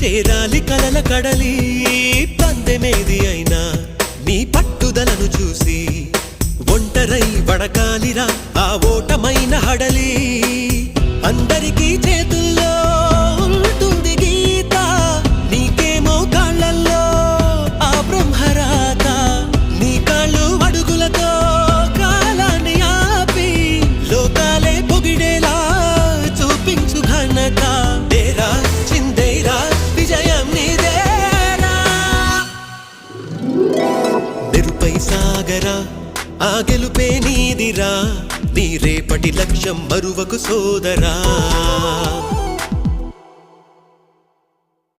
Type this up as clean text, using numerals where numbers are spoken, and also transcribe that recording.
చేరాలి కలల కడలి పందెమేది అయినా నీ పట్టుదలను చూసి ఒంటరై వడకాలిరా ఆ ఓటమైన హడలి అందరికీ చేతుల్లో ఉంటుంది గీత నీకేమో కాళ్ళల్లో ఆ బ్రహ్మరాత నీ కాళ్ళు అడుగులతో కాలాన్ని ఆపి లోకాలే పొగిడేలా చూపించు ఘనత తేరా చిందేరా విజయం నీదేరా నిరుపై సాగరా ఆ గెలుపే నీదిరా నీ రేపటి లక్ష్యం మరువకు సోదరా